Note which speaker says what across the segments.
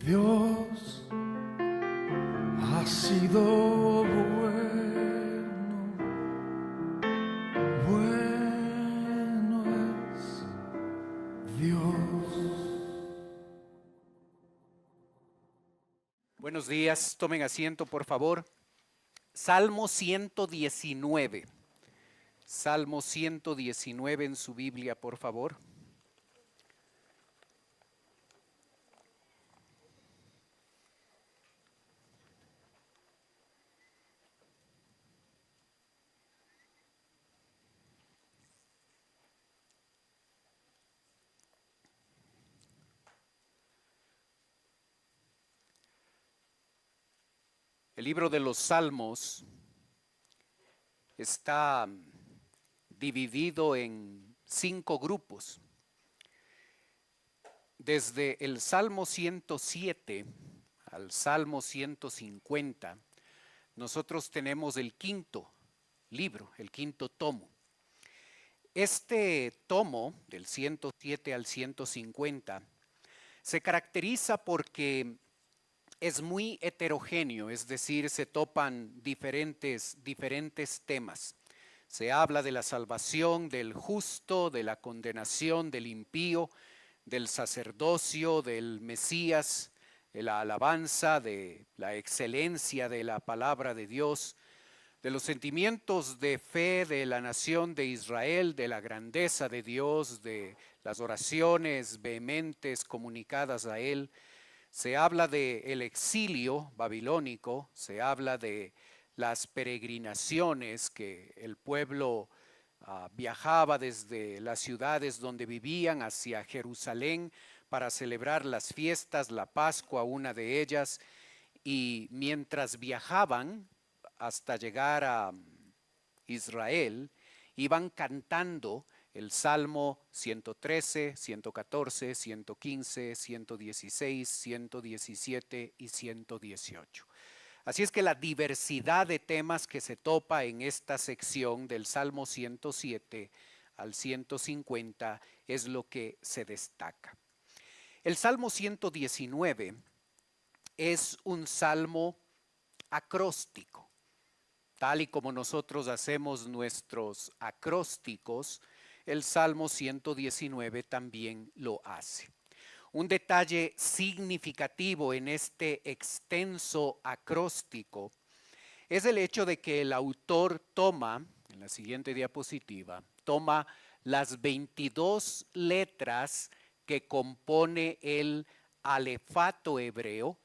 Speaker 1: Dios ha sido bueno, bueno es Dios.
Speaker 2: Buenos días, tomen asiento por favor. Salmo 119. Salmo 119 en su Biblia, por favor. El libro de los Salmos está dividido en 5 grupos. Desde el Salmo 107 al Salmo 150, nosotros tenemos el quinto libro, el quinto tomo. Este tomo, del 107 al 150, se caracteriza porque es muy heterogéneo, es decir, se topan diferentes temas. Se habla de la salvación del justo, de la condenación del impío, del sacerdocio, del Mesías, de la alabanza, de la excelencia de la palabra de Dios, de los sentimientos de fe de la nación de Israel, de la grandeza de Dios, de las oraciones vehementes comunicadas a Él. Se habla del exilio babilónico, se habla de las peregrinaciones que el pueblo viajaba desde las ciudades donde vivían hacia Jerusalén para celebrar las fiestas, la Pascua, una de ellas, y mientras viajaban hasta llegar a Israel, iban cantando el Salmo 113, 114, 115, 116, 117 y 118. Así es que la diversidad de temas que se topa en esta sección del Salmo 107 al 150 es lo que se destaca. El Salmo 119 es un salmo acróstico. Tal y como nosotros hacemos nuestros acrósticos, el Salmo 119 también lo hace. Un detalle significativo en este extenso acróstico es el hecho de que el autor toma, en la siguiente diapositiva, toma las 22 letras que compone el alefato hebreo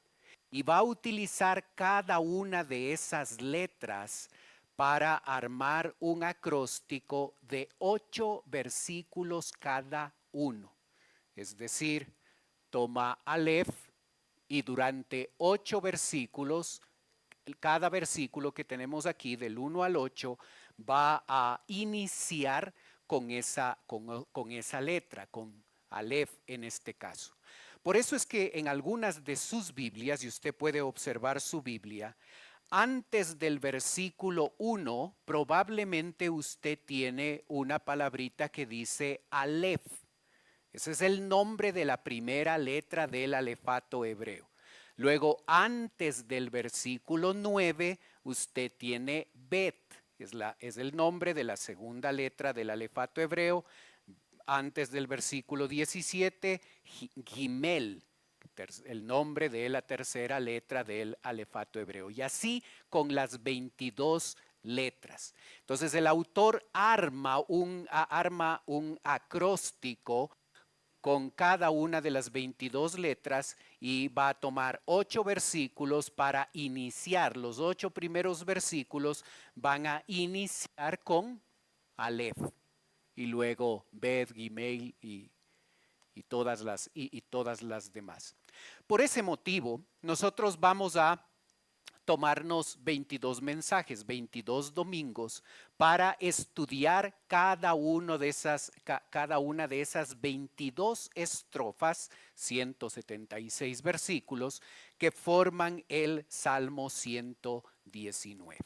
Speaker 2: y va a utilizar cada una de esas letras para armar un acróstico de 8 versículos cada uno. Es decir, toma Aleph y durante 8 versículos, cada versículo que tenemos aquí del 1 al 8 va a iniciar con esa letra, con Aleph en este caso. Por eso es que en algunas de sus Biblias, y usted puede observar su Biblia, antes del versículo 1 probablemente usted tiene una palabrita que dice Aleph. Ese es el nombre de la primera letra del alefato hebreo. Luego, antes del versículo 9, usted tiene Bet, es el nombre de la segunda letra del alefato hebreo. Antes del versículo 17, Gimel, el nombre de la tercera letra del alefato hebreo. Y así con las 22 letras. Entonces el autor arma un acróstico con cada una de las 22 letras y va a tomar 8 versículos para iniciar. Los 8 primeros versículos van a iniciar con Aleph y luego Bet, Gimel y todas las demás. Por ese motivo, nosotros vamos a tomarnos 22 mensajes, 22 domingos para estudiar cada una de esas 22 estrofas, 176 versículos que forman el Salmo 119.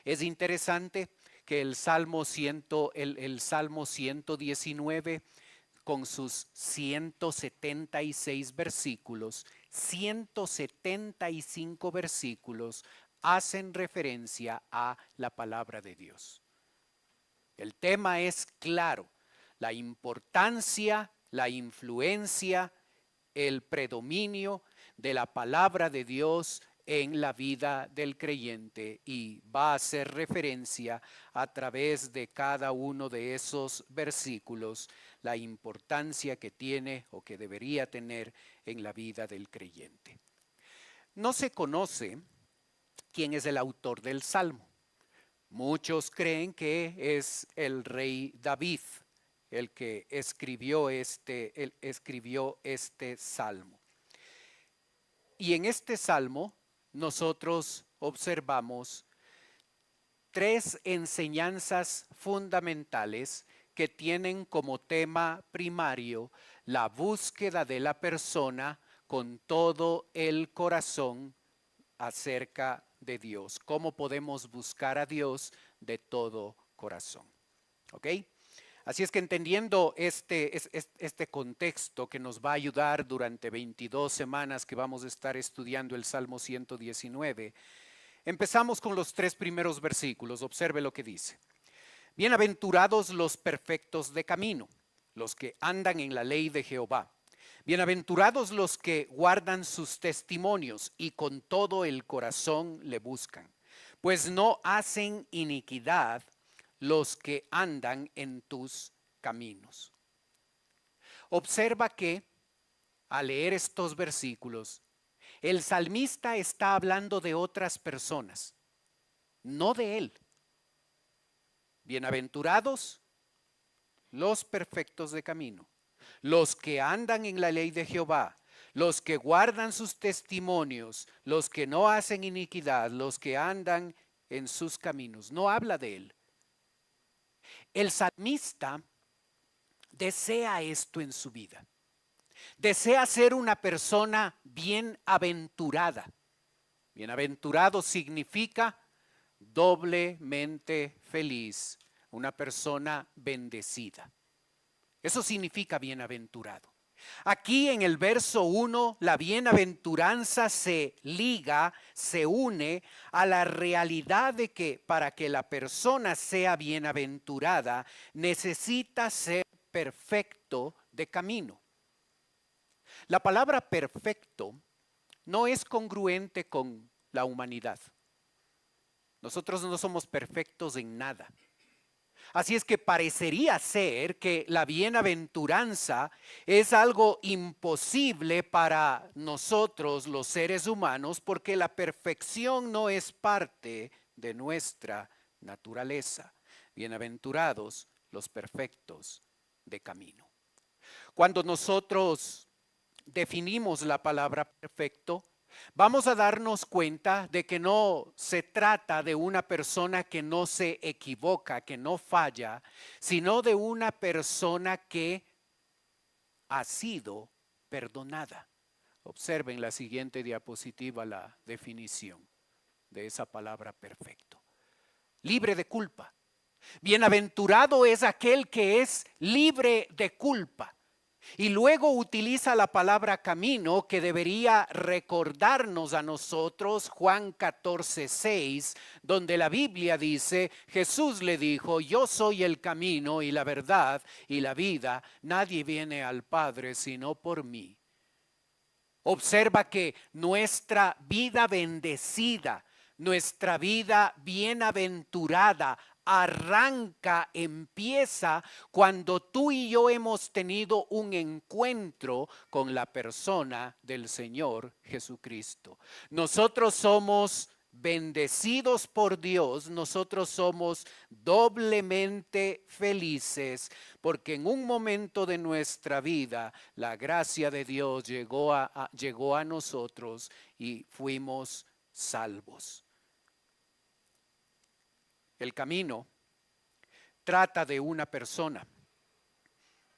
Speaker 2: Es interesante que el Salmo 119 con sus 176 versículos, 175 versículos hacen referencia a la palabra de Dios. El tema es claro, la importancia, la influencia, el predominio de la palabra de Dios en la vida del creyente, y va a hacer referencia a través de cada uno de esos versículos la importancia que tiene o que debería tener en la vida del creyente. No se conoce quién es el autor del Salmo. Muchos creen que es el rey David el que escribió este salmo. Y en este salmo nosotros observamos tres enseñanzas fundamentales que tienen como tema primario la búsqueda de la persona con todo el corazón acerca de Dios. ¿Cómo podemos buscar a Dios de todo corazón? ¿Ok? Así es que entendiendo este contexto que nos va a ayudar durante 22 semanas que vamos a estar estudiando el Salmo 119, empezamos con los tres primeros versículos. Observe lo que dice. Bienaventurados los perfectos de camino, los que andan en la ley de Jehová. Bienaventurados los que guardan sus testimonios y con todo el corazón le buscan, pues no hacen iniquidad los que andan en tus caminos. Observa que al leer estos versículos, el salmista está hablando de otras personas, no de él. Bienaventurados los perfectos de camino, los que andan en la ley de Jehová, los que guardan sus testimonios, los que no hacen iniquidad, los que andan en sus caminos. No habla de él. El salmista desea esto en su vida. Desea ser una persona bienaventurada. Bienaventurado significa doblemente feliz, una persona bendecida. Eso significa bienaventurado. Aquí en el verso 1, la bienaventuranza se liga, se une a la realidad de que para que la persona sea bienaventurada, necesita ser perfecto de camino. La palabra perfecto no es congruente con la humanidad. Nosotros no somos perfectos en nada. Así es que parecería ser que la bienaventuranza es algo imposible para nosotros los seres humanos, porque la perfección no es parte de nuestra naturaleza. Bienaventurados los perfectos de camino. Cuando nosotros definimos la palabra perfecto, vamos a darnos cuenta de que no se trata de una persona que no se equivoca, que no falla, sino de una persona que ha sido perdonada. Observen la siguiente diapositiva la definición de esa palabra perfecto. Libre de culpa. Bienaventurado es aquel que es libre de culpa. Y luego utiliza la palabra camino, que debería recordarnos a nosotros Juan 14:6, donde la Biblia dice: Jesús le dijo, yo soy el camino y la verdad y la vida, nadie viene al Padre sino por mí. Observa que nuestra vida bendecida, nuestra vida bienaventurada, empieza cuando tú y yo hemos tenido un encuentro con la persona del Señor Jesucristo. Nosotros somos bendecidos por Dios, nosotros somos doblemente felices, porque en un momento de nuestra vida la gracia de Dios llegó a nosotros y fuimos salvos. El camino trata de una persona,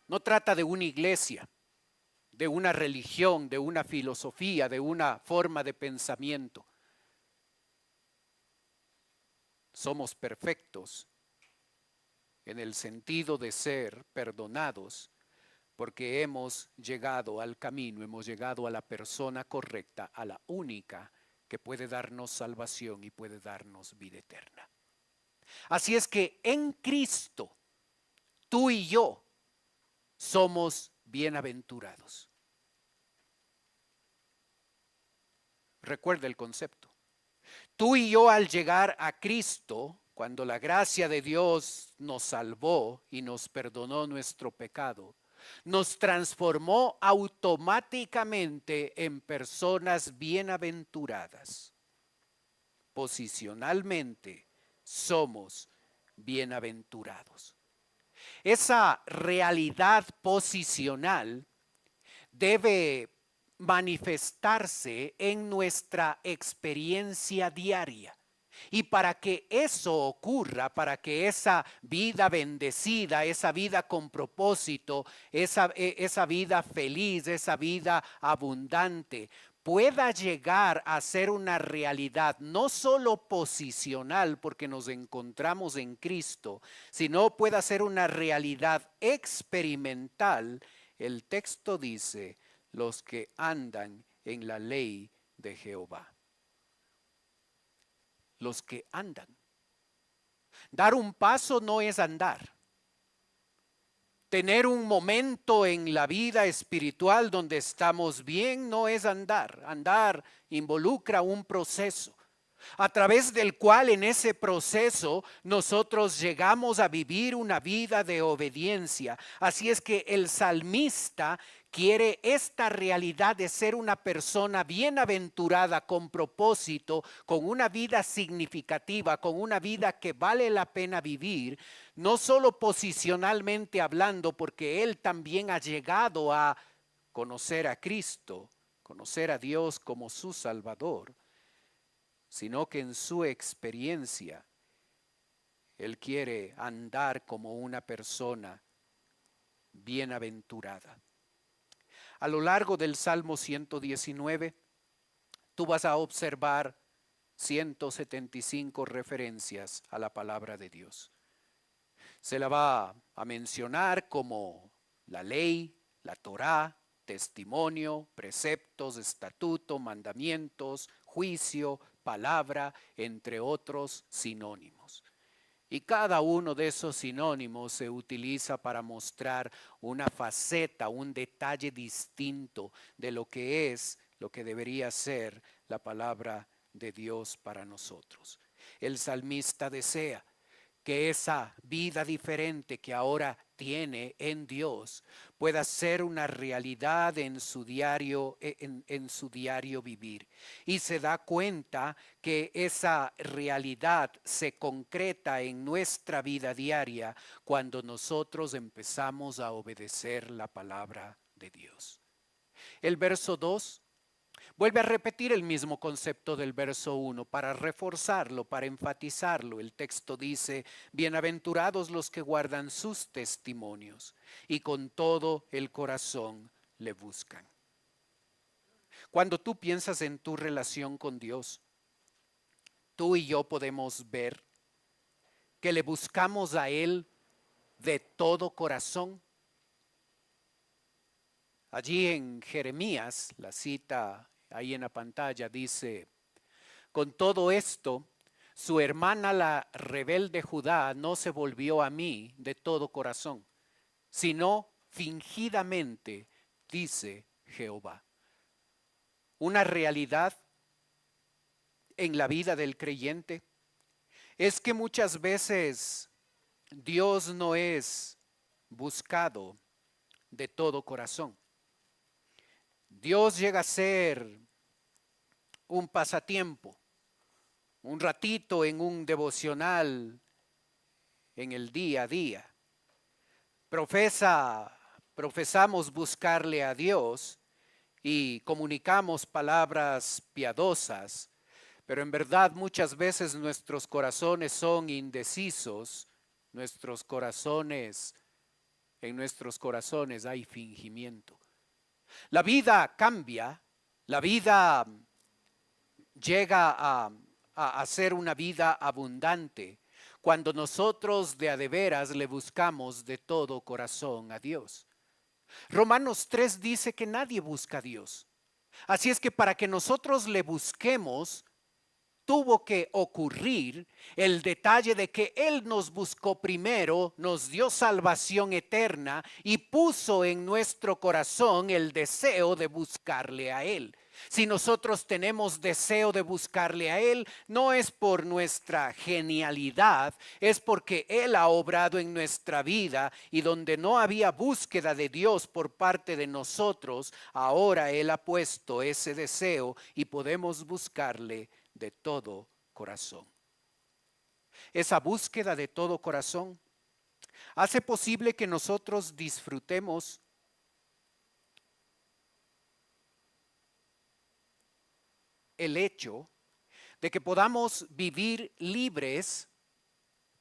Speaker 2: no trata de una iglesia, de una religión, de una filosofía, de una forma de pensamiento. Somos perfectos en el sentido de ser perdonados, porque hemos llegado al camino, hemos llegado a la persona correcta, a la única que puede darnos salvación y puede darnos vida eterna. Así es que en Cristo, tú y yo somos bienaventurados. Recuerda el concepto. Tú y yo al llegar a Cristo, cuando la gracia de Dios nos salvó y nos perdonó nuestro pecado, nos transformó automáticamente en personas bienaventuradas. Posicionalmente somos bienaventurados. Esa realidad posicional debe manifestarse en nuestra experiencia diaria. Y para que eso ocurra, para que esa vida bendecida, esa vida con propósito, esa vida feliz, esa vida abundante, pueda llegar a ser una realidad no solo posicional porque nos encontramos en Cristo, sino pueda ser una realidad experimental, el texto dice, los que andan en la ley de Jehová. Los que andan. Dar un paso no es andar. Tener un momento en la vida espiritual donde estamos bien no es andar. Andar involucra un proceso, a través del cual en ese proceso nosotros llegamos a vivir una vida de obediencia. Así es que el salmista quiere esta realidad de ser una persona bienaventurada con propósito, con una vida significativa, con una vida que vale la pena vivir, no solo posicionalmente hablando, porque él también ha llegado a conocer a Cristo, conocer a Dios como su Salvador, sino que en su experiencia él quiere andar como una persona bienaventurada. A lo largo del Salmo 119, tú vas a observar 175 referencias a la palabra de Dios. Se la va a mencionar como la ley, la Torá, testimonio, preceptos, estatuto, mandamientos, juicio, palabra, entre otros sinónimos. Y cada uno de esos sinónimos se utiliza para mostrar una faceta, un detalle distinto de lo que es, lo que debería ser la palabra de Dios para nosotros. El salmista desea que esa vida diferente que ahora tiene en Dios pueda ser una realidad en su diario, en su diario vivir. Y se da cuenta que esa realidad se concreta en nuestra vida diaria cuando nosotros empezamos a obedecer la palabra de Dios. El verso 2 vuelve a repetir el mismo concepto del verso 1 para reforzarlo, para enfatizarlo. El texto dice, bienaventurados los que guardan sus testimonios y con todo el corazón le buscan. Cuando tú piensas en tu relación con Dios, tú y yo podemos ver que le buscamos a Él de todo corazón. Allí en Jeremías, la cita ahí en la pantalla dice, con todo esto, su hermana la rebelde Judá no se volvió a mí de todo corazón, sino fingidamente, dice Jehová. Una realidad en la vida del creyente es que muchas veces Dios no es buscado de todo corazón. Dios llega a ser un pasatiempo, un ratito en un devocional en el día a día. Profesamos buscarle a Dios y comunicamos palabras piadosas, pero en verdad muchas veces nuestros corazones son indecisos, en nuestros corazones hay fingimiento. La vida cambia, la vida llega a ser una vida abundante cuando nosotros de a de veras le buscamos de todo corazón a Dios. Romanos 3 dice que nadie busca a Dios. Así es que para que nosotros le busquemos, tuvo que ocurrir el detalle de que Él nos buscó primero, nos dio salvación eterna y puso en nuestro corazón el deseo de buscarle a Él. Si nosotros tenemos deseo de buscarle a Él, no es por nuestra genialidad, es porque Él ha obrado en nuestra vida y donde no había búsqueda de Dios por parte de nosotros, ahora Él ha puesto ese deseo y podemos buscarle de todo corazón. Esa búsqueda de todo corazón hace posible que nosotros disfrutemos el hecho de que podamos vivir libres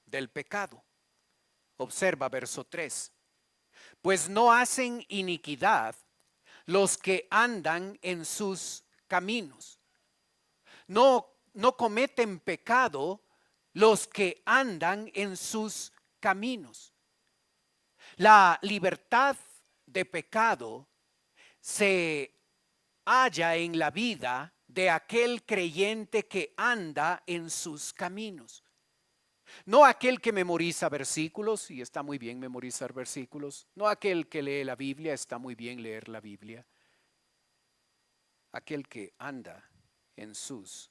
Speaker 2: del pecado. Observa verso 3. Pues no hacen iniquidad los que andan en sus caminos. No cometen pecado los que andan en sus caminos. La libertad de pecado se halla en la vida de aquel creyente que anda en sus caminos. No aquel que memoriza versículos, y está muy bien memorizar versículos. No aquel que lee la Biblia, está muy bien leer la Biblia. Aquel que anda en sus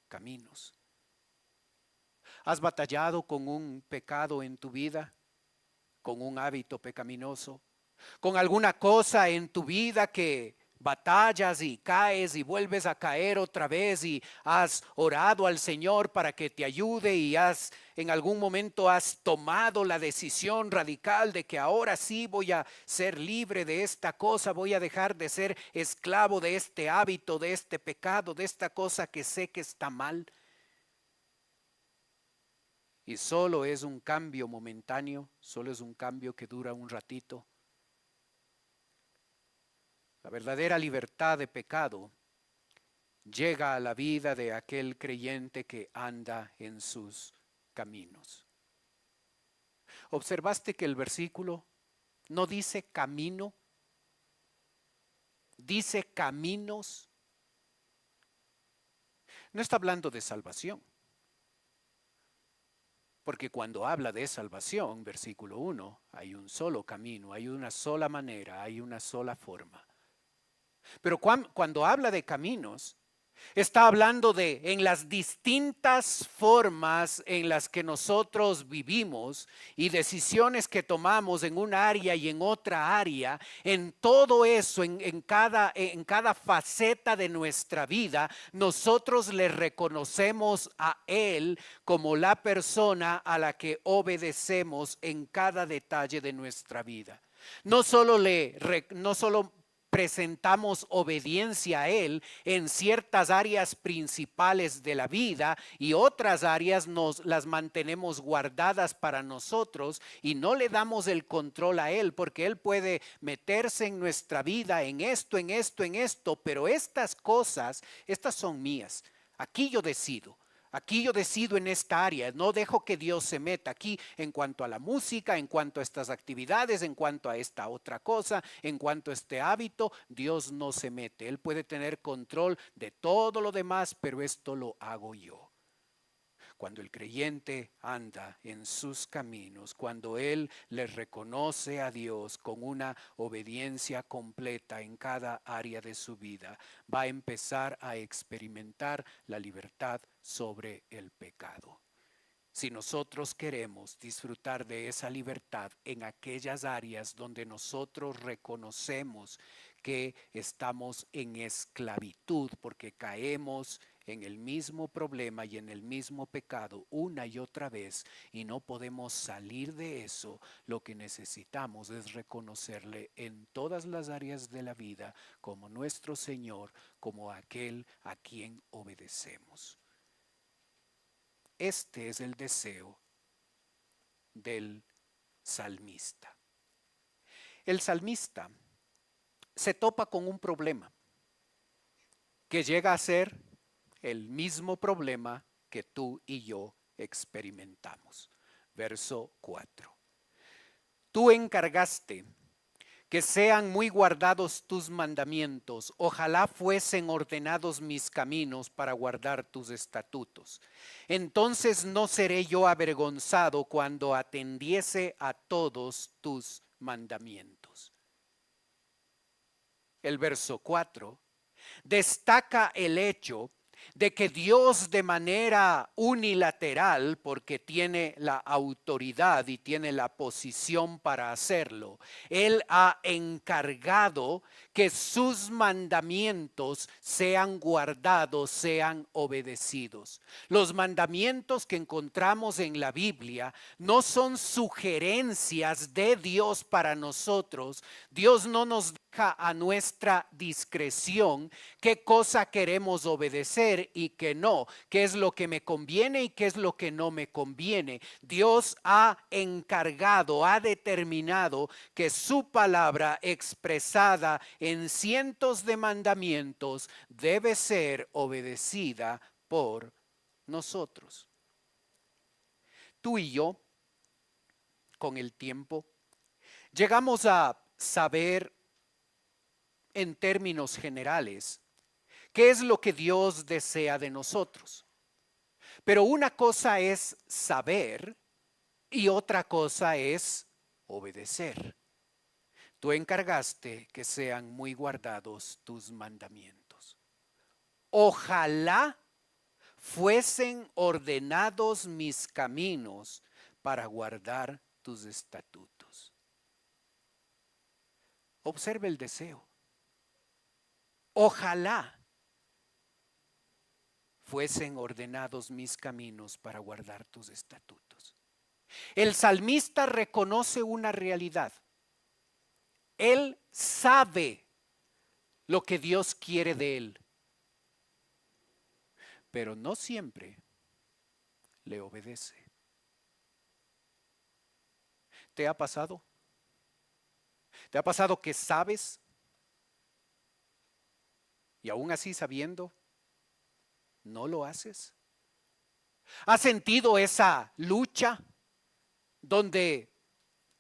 Speaker 2: caminos. ¿Has batallado con un pecado en tu vida? ¿Con un hábito pecaminoso? ¿Con alguna cosa en tu vida que batallas y caes y vuelves a caer otra vez y has orado al Señor para que te ayude y en algún momento has tomado la decisión radical de que ahora sí voy a ser libre de esta cosa, voy a dejar de ser esclavo de este hábito, de este pecado, de esta cosa que sé que está mal? Y solo es un cambio momentáneo, solo es un cambio que dura un ratito. La verdadera libertad de pecado llega a la vida de aquel creyente que anda en sus caminos. ¿Observaste que el versículo no dice camino? Dice caminos. No está hablando de salvación. Porque cuando habla de salvación, versículo 1, hay un solo camino, hay una sola manera, hay una sola forma. Pero cuando habla de caminos, está hablando de en las distintas formas en las que nosotros vivimos y decisiones que tomamos en un área y en otra área, en todo eso, en cada faceta de nuestra vida, nosotros le reconocemos a Él como la persona a la que obedecemos en cada detalle de nuestra vida. No solo presentamos obediencia a Él en ciertas áreas principales de la vida y otras áreas nos las mantenemos guardadas para nosotros y no le damos el control a Él porque Él puede meterse en nuestra vida en esto, pero estas cosas, estas son mías. Aquí yo decido. Aquí yo decido en esta área, no dejo que Dios se meta aquí en cuanto a la música, en cuanto a estas actividades, en cuanto a esta otra cosa, en cuanto a este hábito, Dios no se mete. Él puede tener control de todo lo demás, pero esto lo hago yo. Cuando el creyente anda en sus caminos, cuando él le reconoce a Dios con una obediencia completa en cada área de su vida, va a empezar a experimentar la libertad sobre el pecado. Si nosotros queremos disfrutar de esa libertad en aquellas áreas donde nosotros reconocemos que estamos en esclavitud porque caemos en el mismo problema y en el mismo pecado una y otra vez y no podemos salir de eso, lo que necesitamos es reconocerle en todas las áreas de la vida como nuestro Señor, como aquel a quien obedecemos. Este es el deseo del salmista. El salmista se topa con un problema que llega a ser el mismo problema que tú y yo experimentamos. Verso 4. Tú encargaste que sean muy guardados tus mandamientos. Ojalá fuesen ordenados mis caminos para guardar tus estatutos. Entonces no seré yo avergonzado cuando atendiese a todos tus mandamientos. El verso 4 destaca el hecho de que Dios de manera unilateral, porque tiene la autoridad y tiene la posición para hacerlo, Él ha encargado que sus mandamientos sean guardados, sean obedecidos. Los mandamientos que encontramos en la Biblia no son sugerencias de Dios para nosotros. Dios no nos deja a nuestra discreción qué cosa queremos obedecer y qué no, qué es lo que me conviene y qué es lo que no me conviene. Dios ha encargado, ha determinado que su palabra expresada en cientos de mandamientos debe ser obedecida por nosotros. Tú y yo, con el tiempo, llegamos a saber en términos generales qué es lo que Dios desea de nosotros. Pero una cosa es saber y otra cosa es obedecer. Tú encargaste que sean muy guardados tus mandamientos. Ojalá fuesen ordenados mis caminos para guardar tus estatutos. Observe el deseo. Ojalá fuesen ordenados mis caminos para guardar tus estatutos. El salmista reconoce una realidad. Él sabe lo que Dios quiere de él, pero no siempre le obedece. ¿Te ha pasado? ¿Te ha pasado que sabes y aún así sabiendo no lo haces? ¿Has sentido esa lucha donde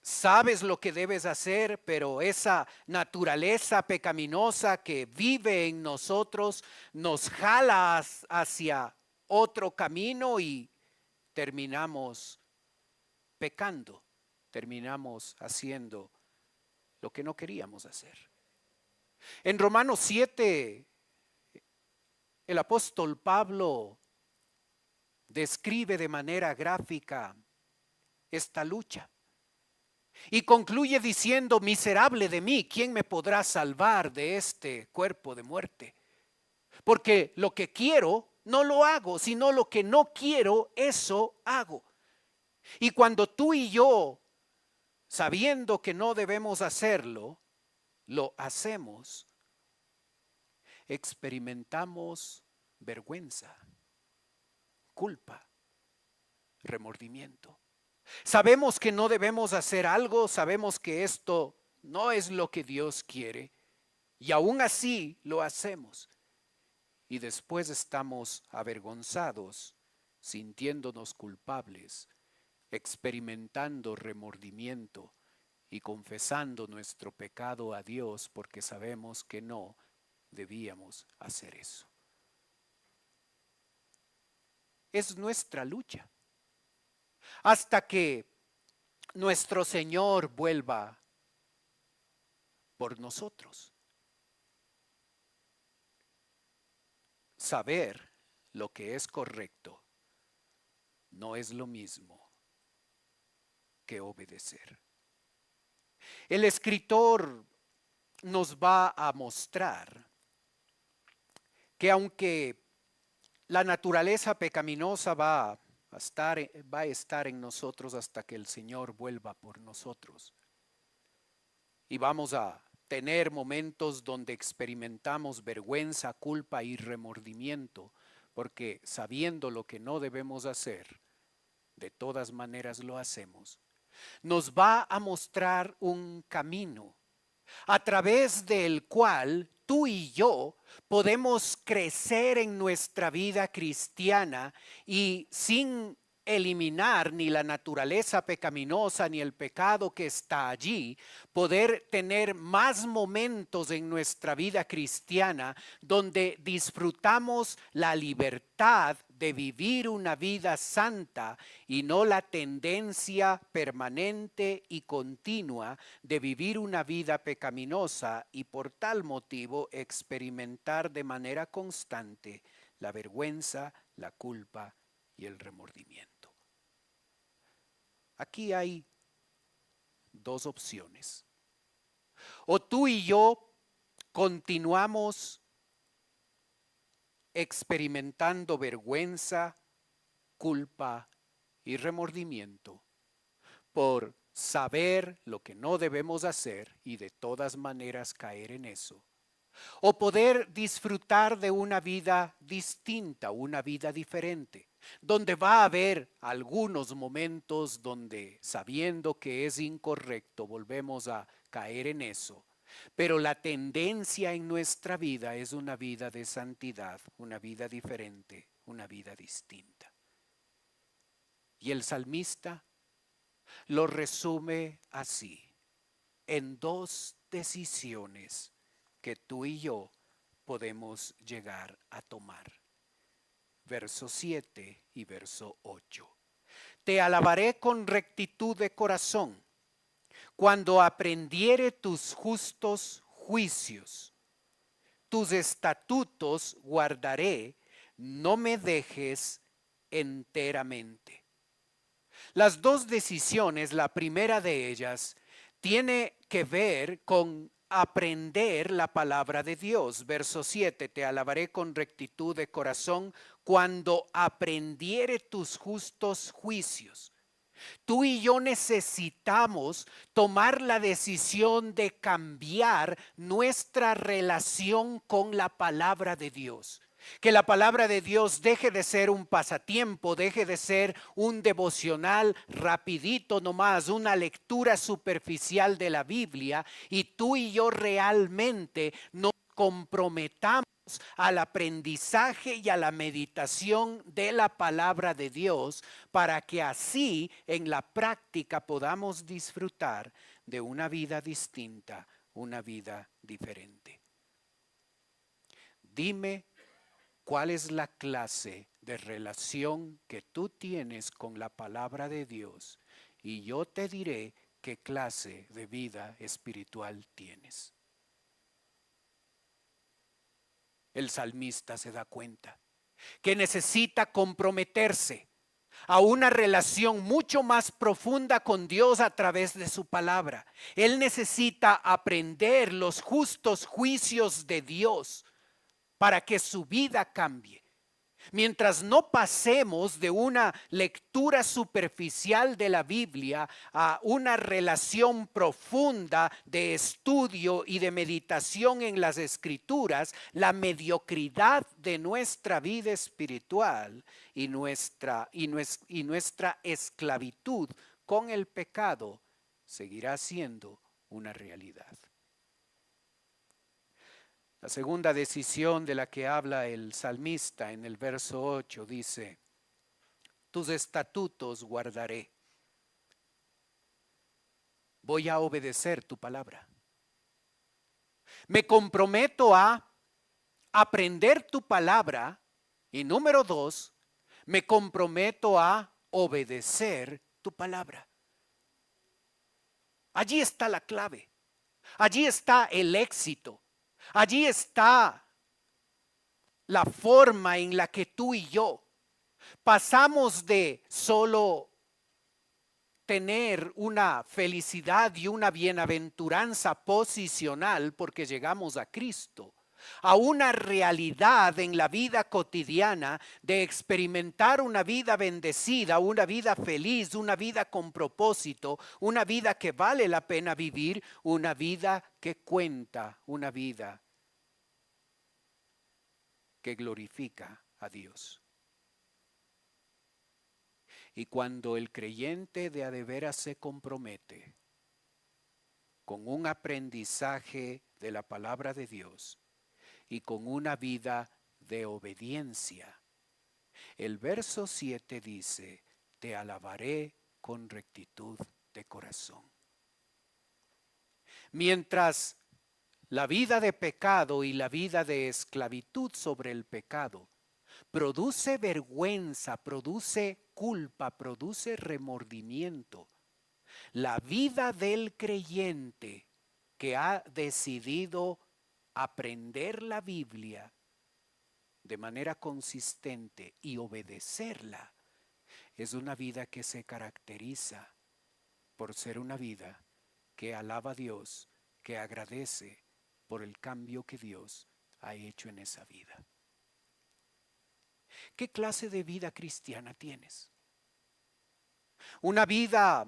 Speaker 2: sabes lo que debes hacer, pero esa naturaleza pecaminosa que vive en nosotros nos jala hacia otro camino y terminamos pecando, terminamos haciendo lo que no queríamos hacer? En Romanos 7, el apóstol Pablo describe de manera gráfica esta lucha y concluye diciendo: miserable de mí, ¿quién me podrá salvar de este cuerpo de muerte? Porque lo que quiero no lo hago, sino lo que no quiero, eso hago. Y cuando tú y yo, sabiendo que no debemos hacerlo, lo hacemos, experimentamos vergüenza, culpa, remordimiento. Sabemos que no debemos hacer algo, sabemos que esto no es lo que Dios quiere y aún así lo hacemos. Y después estamos avergonzados, sintiéndonos culpables, experimentando remordimiento y confesando nuestro pecado a Dios porque sabemos que no debíamos hacer eso. Es nuestra lucha hasta que nuestro Señor vuelva por nosotros. Saber lo que es correcto no es lo mismo que obedecer. El escritor nos va a mostrar que aunque la naturaleza pecaminosa va a estar en nosotros hasta que el Señor vuelva por nosotros, y vamos a tener momentos donde experimentamos vergüenza, culpa y remordimiento, porque sabiendo lo que no debemos hacer, de todas maneras lo hacemos. Nos va a mostrar un camino a través del cual tú y yo podemos crecer en nuestra vida cristiana y sin eliminar ni la naturaleza pecaminosa ni el pecado que está allí, poder tener más momentos en nuestra vida cristiana donde disfrutamos la libertad de vivir una vida santa y no la tendencia permanente y continua de vivir una vida pecaminosa y por tal motivo experimentar de manera constante la vergüenza, la culpa y el remordimiento. Aquí hay dos opciones. O tú y yo continuamos experimentando vergüenza, culpa y remordimiento por saber lo que no debemos hacer y de todas maneras caer en eso. O poder disfrutar de una vida distinta, una vida diferente, donde va a haber algunos momentos donde, sabiendo que es incorrecto, volvemos a caer en eso. Pero la tendencia en nuestra vida es una vida de santidad, una vida diferente, una vida distinta. Y el salmista lo resume así, en dos decisiones que tú y yo podemos llegar a tomar. Verso 7 y verso 8. Te alabaré con rectitud de corazón, cuando aprendiere tus justos juicios. Tus estatutos guardaré, no me dejes enteramente. Las dos decisiones, la primera de ellas, tiene que ver con aprender la palabra de Dios. Verso 7, te alabaré con rectitud de corazón cuando aprendiere tus justos juicios. Tú y yo necesitamos tomar la decisión de cambiar nuestra relación con la palabra de Dios. Que la palabra de Dios deje de ser un pasatiempo, deje de ser un devocional rapidito nomás, una lectura superficial de la Biblia, y tú y yo realmente nos comprometamos al aprendizaje y a la meditación de la palabra de Dios para que así en la práctica podamos disfrutar de una vida distinta, una vida diferente. Dime, ¿cuál es la clase de relación que tú tienes con la palabra de Dios? Y yo te diré qué clase de vida espiritual tienes. El salmista se da cuenta que necesita comprometerse a una relación mucho más profunda con Dios a través de su palabra. Él necesita aprender los justos juicios de Dios para que su vida cambie. Mientras no pasemos de una lectura superficial de la Biblia a una relación profunda de estudio y de meditación en las Escrituras, la mediocridad de nuestra vida espiritual y nuestra esclavitud con el pecado seguirá siendo una realidad. La segunda decisión de la que habla el salmista en el verso 8 dice, tus estatutos guardaré. Voy a obedecer tu palabra. Me comprometo a aprender tu palabra y número 2, me comprometo a obedecer tu palabra. Allí está la clave. Allí está el éxito. Allí está la forma en la que tú y yo pasamos de solo tener una felicidad y una bienaventuranza posicional porque llegamos a Cristo, a una realidad en la vida cotidiana de experimentar una vida bendecida, una vida feliz, una vida con propósito, una vida que vale la pena vivir, una vida que cuenta, una vida que glorifica a Dios. Y cuando el creyente de a de veras se compromete con un aprendizaje de la palabra de Dios y con una vida de obediencia, el verso 7 dice, te alabaré con rectitud de corazón. Mientras la vida de pecado y la vida de esclavitud sobre el pecado produce vergüenza, produce culpa, produce remordimiento, la vida del creyente que ha decidido aprender la Biblia de manera consistente y obedecerla, es una vida que se caracteriza por ser una vida que alaba a Dios, que agradece por el cambio que Dios ha hecho en esa vida. ¿Qué clase de vida cristiana tienes? ¿Una vida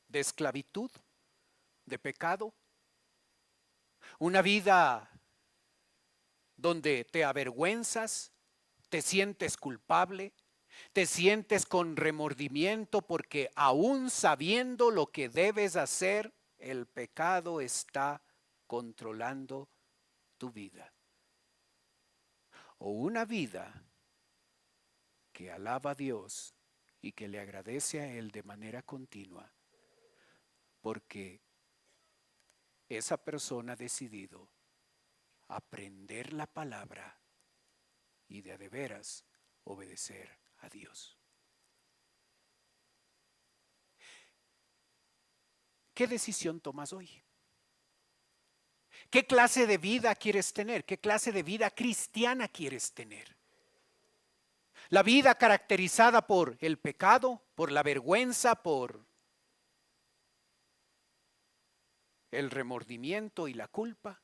Speaker 2: de esclavitud, de pecado? ¿Una vida donde te avergüenzas, te sientes culpable, te sientes con remordimiento porque aún sabiendo lo que debes hacer, el pecado está controlando tu vida? ¿O una vida que alaba a Dios y que le agradece a Él de manera continua porque esa persona ha decidido aprender la palabra y de veras obedecer a Dios? ¿Qué decisión tomas hoy? ¿Qué clase de vida quieres tener? ¿Qué clase de vida cristiana quieres tener? La vida caracterizada por el pecado, por la vergüenza, por el remordimiento y la culpa.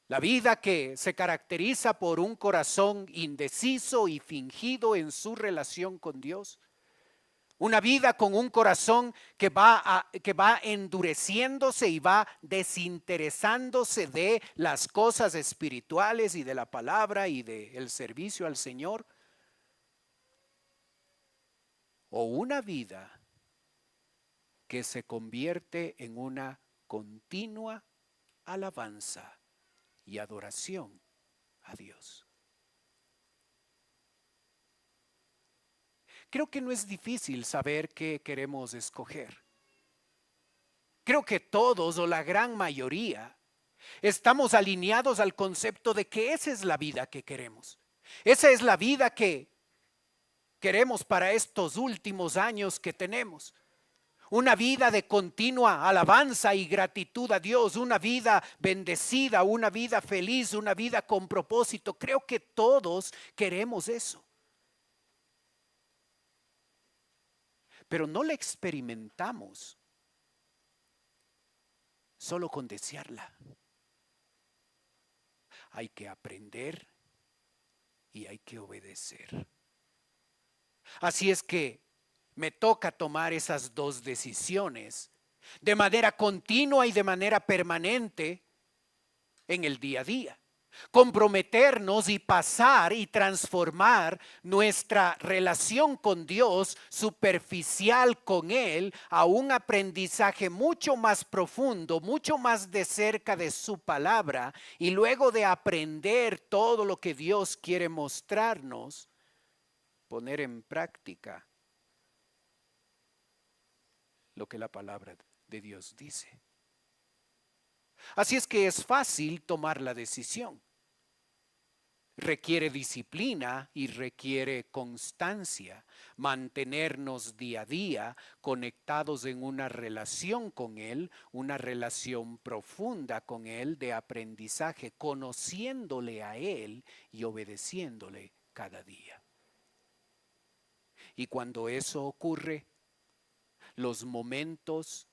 Speaker 2: La vida que se caracteriza por un corazón indeciso y fingido en su relación con Dios. Una vida con un corazón que va endureciéndose y va desinteresándose de las cosas espirituales y de la palabra y del servicio al Señor. O una vida que se convierte en una continua alabanza y adoración a Dios. Creo que no es difícil saber qué queremos escoger. Creo que todos o la gran mayoría estamos alineados al concepto de que esa es la vida que queremos. Esa es la vida que queremos para estos últimos años que tenemos. Una vida de continua alabanza y gratitud a Dios, una vida bendecida, una vida feliz, una vida con propósito. Creo que todos queremos eso. Pero no la experimentamos solo con desearla. Hay que aprender y hay que obedecer. Así es que me toca tomar esas dos decisiones de manera continua y de manera permanente en el día a día. Comprometernos y pasar y transformar nuestra relación con Dios superficial con Él a un aprendizaje mucho más profundo, mucho más de cerca de su palabra, y luego de aprender todo lo que Dios quiere mostrarnos, poner en práctica lo que la palabra de Dios dice. Así es que es fácil tomar la decisión. Requiere disciplina y requiere constancia, mantenernos día a día conectados en una relación con Él, una relación profunda con Él de aprendizaje, conociéndole a Él y obedeciéndole cada día. Y cuando eso ocurre, los momentos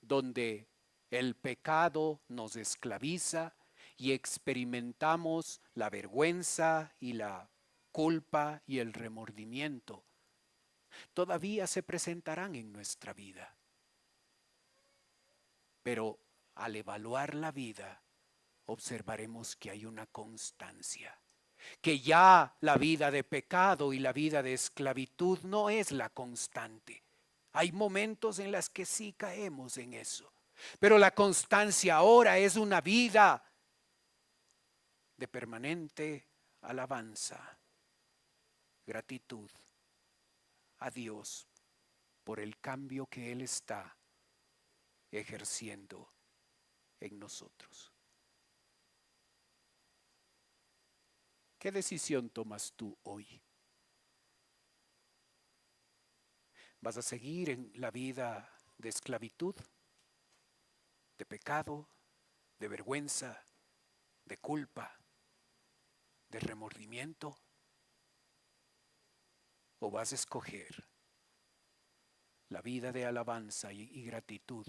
Speaker 2: donde el pecado nos esclaviza y experimentamos la vergüenza y la culpa y el remordimiento, todavía se presentarán en nuestra vida. Pero al evaluar la vida, observaremos que hay una constancia, que ya la vida de pecado y la vida de esclavitud no es la constante. Hay momentos en los que sí caemos en eso, pero la constancia ahora es una vida de permanente alabanza gratitud a Dios por el cambio que Él está ejerciendo en nosotros. ¿Qué decisión tomas tú hoy? ¿Vas a seguir en la vida de esclavitud, de pecado, de vergüenza, de culpa, de remordimiento? ¿O vas a escoger la vida de alabanza y gratitud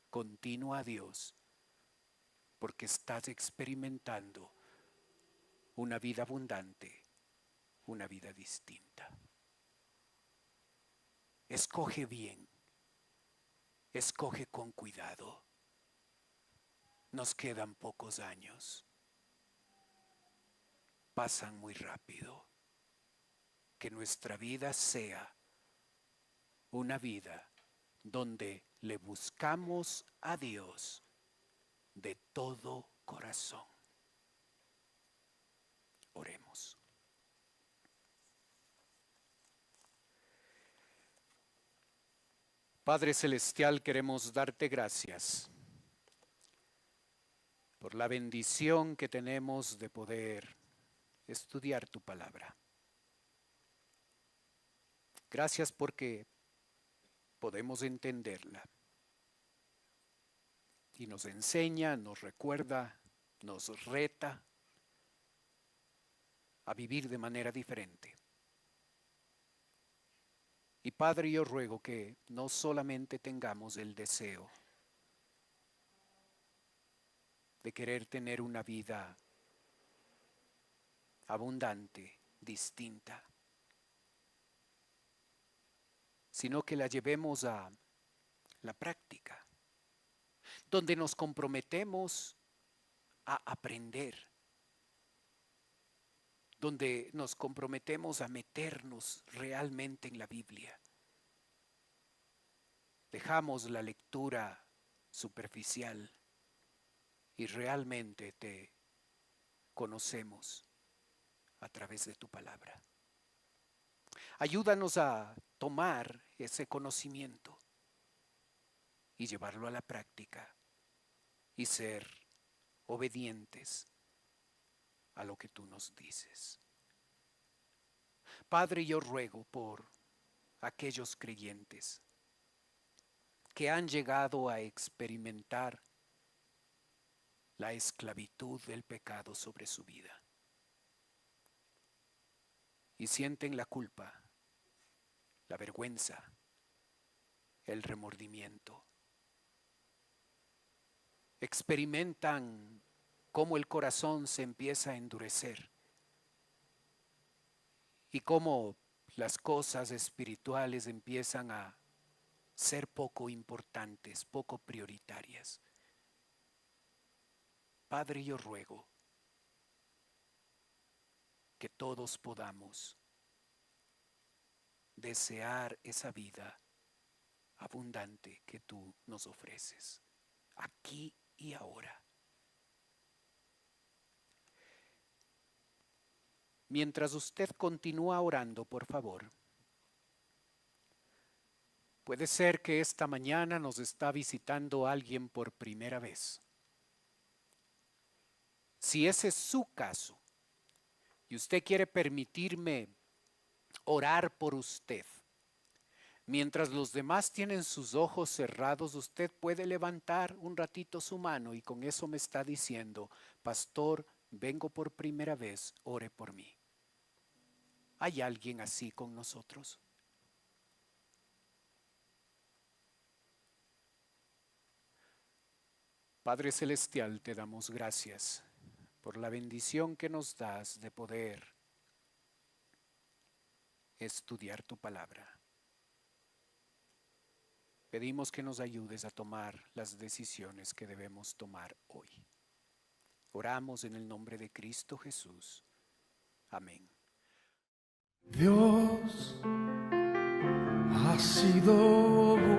Speaker 2: continua a Dios porque estás experimentando una vida abundante, una vida distinta? Escoge bien, escoge con cuidado. Nos quedan pocos años, pasan muy rápido. Que nuestra vida sea una vida donde le buscamos a Dios de todo corazón. Oremos. Padre Celestial, queremos darte gracias por la bendición que tenemos de poder estudiar tu palabra. Gracias porque podemos entenderla y nos enseña, nos recuerda, nos reta a vivir de manera diferente. Y Padre, yo ruego que no solamente tengamos el deseo de querer tener una vida abundante, distinta, sino que la llevemos a la práctica, donde nos comprometemos a aprender, donde nos comprometemos a meternos realmente en la Biblia. Dejamos la lectura superficial y realmente te conocemos a través de tu palabra. Ayúdanos a tomar ese conocimiento y llevarlo a la práctica y ser obedientes a lo que tú nos dices. Padre, yo ruego por aquellos creyentes que han llegado a experimentar la esclavitud del pecado sobre su vida y sienten la culpa, la vergüenza, el remordimiento. Experimentan cómo el corazón se empieza a endurecer y cómo las cosas espirituales empiezan a ser poco importantes, poco prioritarias. Padre, yo ruego que todos podamos desear esa vida abundante que tú nos ofreces, aquí y ahora. Mientras usted continúa orando, por favor, puede ser que esta mañana nos está visitando alguien por primera vez. Si ese es su caso y usted quiere permitirme orar por usted, mientras los demás tienen sus ojos cerrados, usted puede levantar un ratito su mano y con eso me está diciendo: pastor, vengo por primera vez, ore por mí. ¿Hay alguien así con nosotros? Padre Celestial, te damos gracias por la bendición que nos das de poder estudiar tu palabra. Pedimos que nos ayudes a tomar las decisiones que debemos tomar hoy. Oramos en el nombre de Cristo Jesús. Amén.
Speaker 1: Dios ha sido bueno.